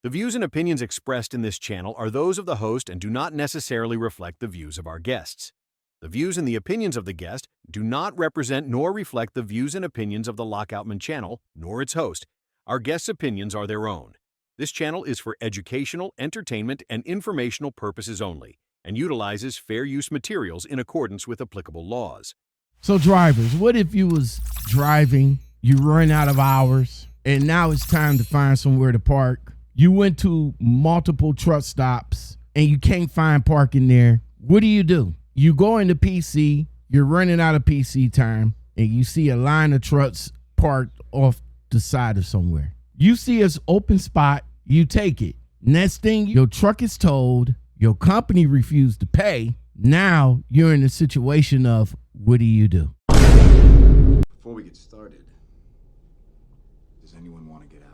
The views and opinions expressed in this channel are those of the host and do not necessarily reflect the views of our guests. The views and the opinions of the guest do not represent nor reflect the views and opinions of the Lockoutmen channel, nor its host. Our guests' opinions are their own. This channel is for educational, entertainment, and informational purposes only, and utilizes fair use materials in accordance with applicable laws. So drivers, what if you was driving, you run out of hours, and now it's time to find somewhere to park? You went to multiple truck stops and you can't find parking there. What do? You go into PC, you're running out of PC time, and you see a line of trucks parked off the side of somewhere. You see an open spot, you take it. Next thing, your truck is towed, your company refused to pay. Now you're in a situation of, what do? Before we get started, does anyone want to get out?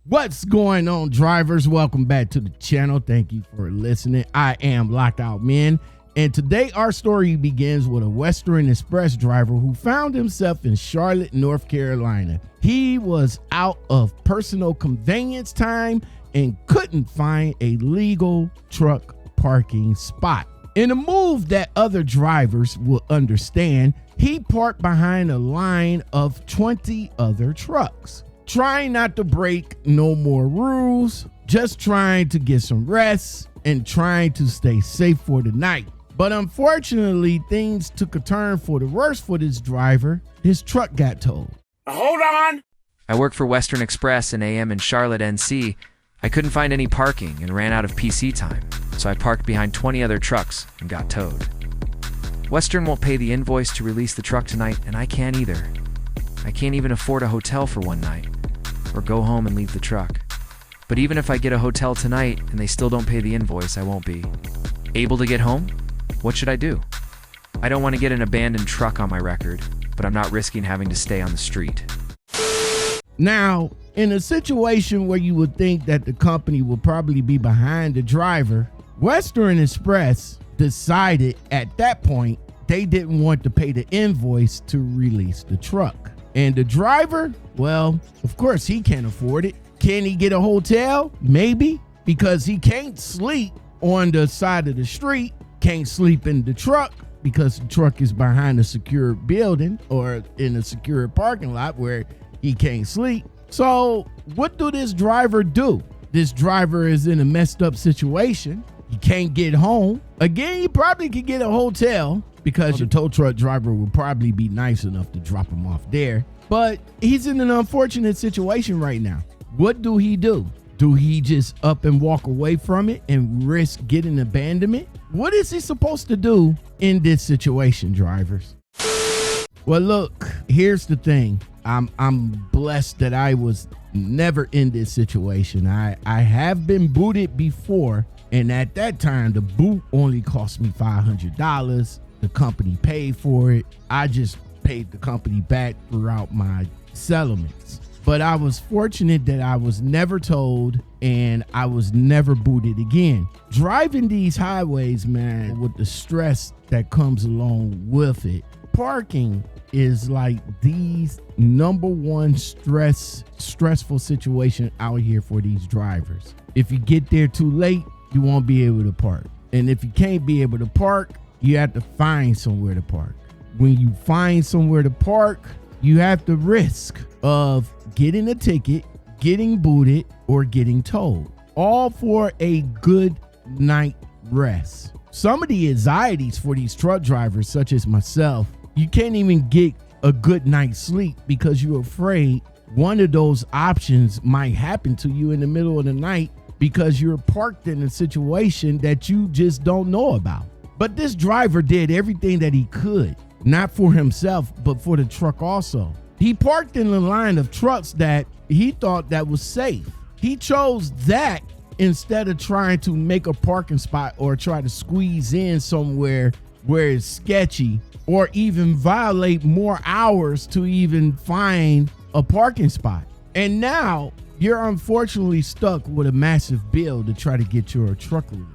What's going on, drivers? Welcome back to the channel. Thank you for listening. I am Lockout Men, and today our story begins with a Western Express driver who found himself in Charlotte, North Carolina. He was out of personal convenience time and couldn't find a legal truck parking spot. In a move that other drivers will understand, he parked behind a line of 20 other trucks. Trying not to break no more rules, just trying to get some rest and trying to stay safe for the night. But unfortunately, things took a turn for the worse for this driver. His truck got towed. Hold on! I work for Western Express in AM in Charlotte, NC. I couldn't find any parking and ran out of PC time, so I parked behind 20 other trucks and got towed. Western won't pay the invoice to release the truck tonight, and I can't either. I can't even afford a hotel for one night, or go home and leave the truck. But even if I get a hotel tonight and they still don't pay the invoice, I won't be able to get home. What should I do? I don't want to get an abandoned truck on my record, but I'm not risking having to stay on the street. Now, in a situation where you would think that the company will probably be behind the driver, Western Express decided at that point they didn't want to pay the invoice to release the truck. And the driver, well, of course he can't afford it. Can he get a hotel? Maybe, because he can't sleep on the side of the street, can't sleep in the truck because the truck is behind a secure building or in a secure parking lot where he can't sleep. So what do this driver do? This driver is in a messed up situation. He can't get home. Again, he probably could get a hotel because your tow truck driver will probably be nice enough to drop him off there. But he's in an unfortunate situation right now. What do? Do he just up and walk away from it and risk getting abandonment? What is he supposed to do in this situation, drivers? Well, look, here's the thing. I'm blessed that I was never in this situation. I have been booted before, and at that time, the boot only cost me $500. The company paid for it. I just paid the company back throughout my settlements. But I was fortunate that I was never told and I was never booted again. Driving these highways, man, with the stress that comes along with it, parking is like the number one stressful situation out here for these drivers. If you get there too late, you won't be able to park. And if you can't be able to park, you have to find somewhere to park. When you find somewhere to park, you have the risk of getting a ticket, getting booted, or getting towed, all for a good night rest. Some of the anxieties for these truck drivers, such as myself, you can't even get a good night's sleep because you're afraid one of those options might happen to you in the middle of the night because you're parked in a situation that you just don't know about. But this driver did everything that he could, not for himself, but for the truck also. He parked in the line of trucks that he thought that was safe. He chose that instead of trying to make a parking spot or try to squeeze in somewhere where it's sketchy or even violate more hours to even find a parking spot. And now you're unfortunately stuck with a massive bill to try to get your truck released.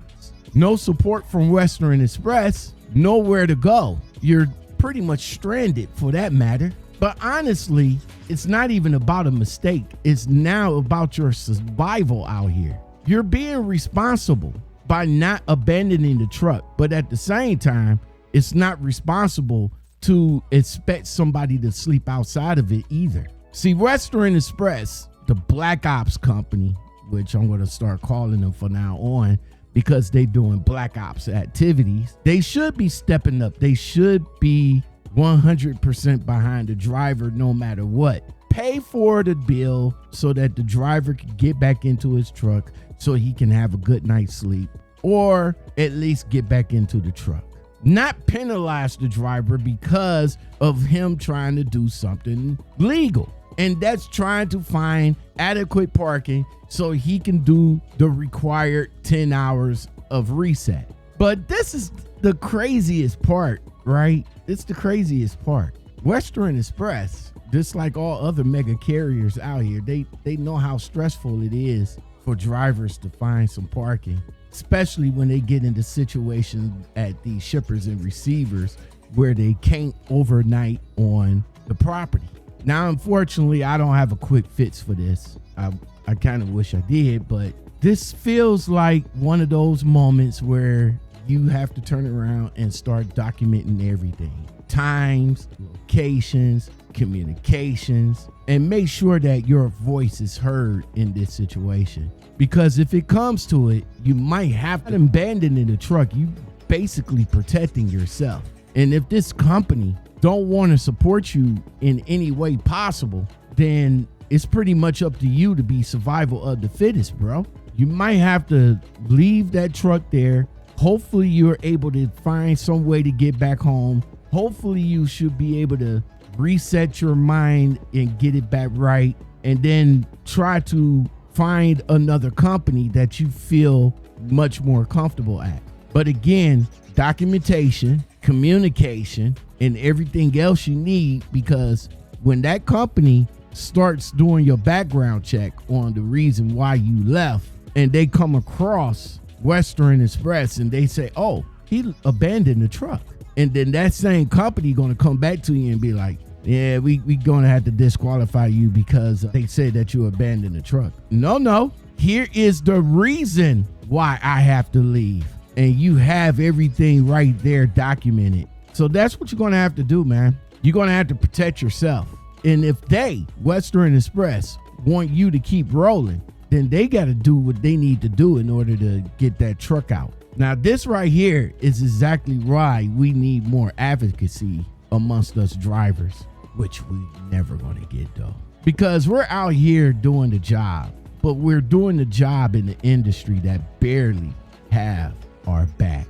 No support from Western Express, nowhere to go. You're pretty much stranded for that matter. But honestly, it's not even about a mistake. It's now about your survival out here. You're being responsible by not abandoning the truck, but at the same time, it's not responsible to expect somebody to sleep outside of it either. See, Western Express, the Black Ops company, which I'm going to start calling them from now on because they're doing Black Ops activities, they should be stepping up. They should be 100% behind the driver no matter what. Pay for the bill so that the driver can get back into his truck so he can have a good night's sleep, or at least get back into the truck. Not penalize the driver because of him trying to do something legal. And that's trying to find adequate parking so he can do the required 10 hours of reset. But this is the craziest part, right? It's the craziest part. Western Express, just like all other mega carriers out here, they know how stressful it is for drivers to find some parking, especially when they get into situations at these shippers and receivers where they can't overnight on the property. Now, unfortunately, I don't have a quick fix for this. I kind of wish I did, but this feels like one of those moments where you have to turn around and start documenting everything. Times, locations, communications, and make sure that your voice is heard in this situation. Because if it comes to it, you might have to abandon the truck. You basically protecting yourself. And if this company don't want to support you in any way possible, then it's pretty much up to you to be survival of the fittest, bro. You might have to leave that truck there. Hopefully you're able to find some way to get back home. Hopefully you should be able to reset your mind and get it back right, and then try to find another company that you feel much more comfortable at. But again, documentation, communication, and everything else you need, because when that company starts doing your background check on the reason why you left, and they come across Western Express and they say, oh, he abandoned the truck, and then that same company gonna come back to you and be like, yeah, we gonna have to disqualify you because they said that you abandoned the truck. No, here is the reason why I have to leave, and you have everything right there documented. So that's what you're gonna have to do, man. You're gonna have to protect yourself. And if they, Western Express, want you to keep rolling, then they gotta do what they need to do in order to get that truck out. Now, this right here is exactly why we need more advocacy amongst us drivers, which we never gonna get though. Because we're out here doing the job, but we're doing the job in the industry that barely have our back.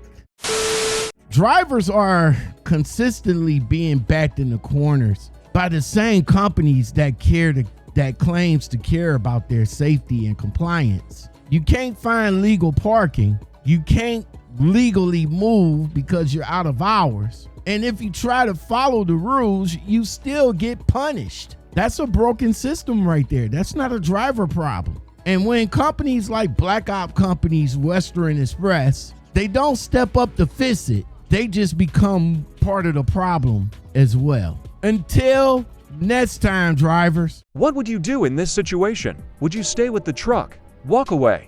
Drivers are consistently being backed in the corners by the same companies that claims to care about their safety and compliance. You can't find legal parking. You can't legally move because you're out of hours. And if you try to follow the rules, you still get punished. That's a broken system right there. That's not a driver problem. And when companies like Black Ops companies, Western Express, they don't step up to fix it, they just become part of the problem as well. Until next time, drivers. What would you do in this situation? Would you stay with the truck, walk away,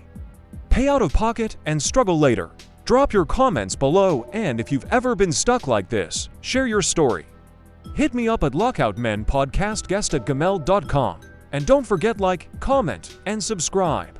pay out of pocket, and struggle later? Drop your comments below, and if you've ever been stuck like this, share your story. Hit me up at lockoutmenpodcastguest@gmail.com. And don't forget, like, comment, and subscribe.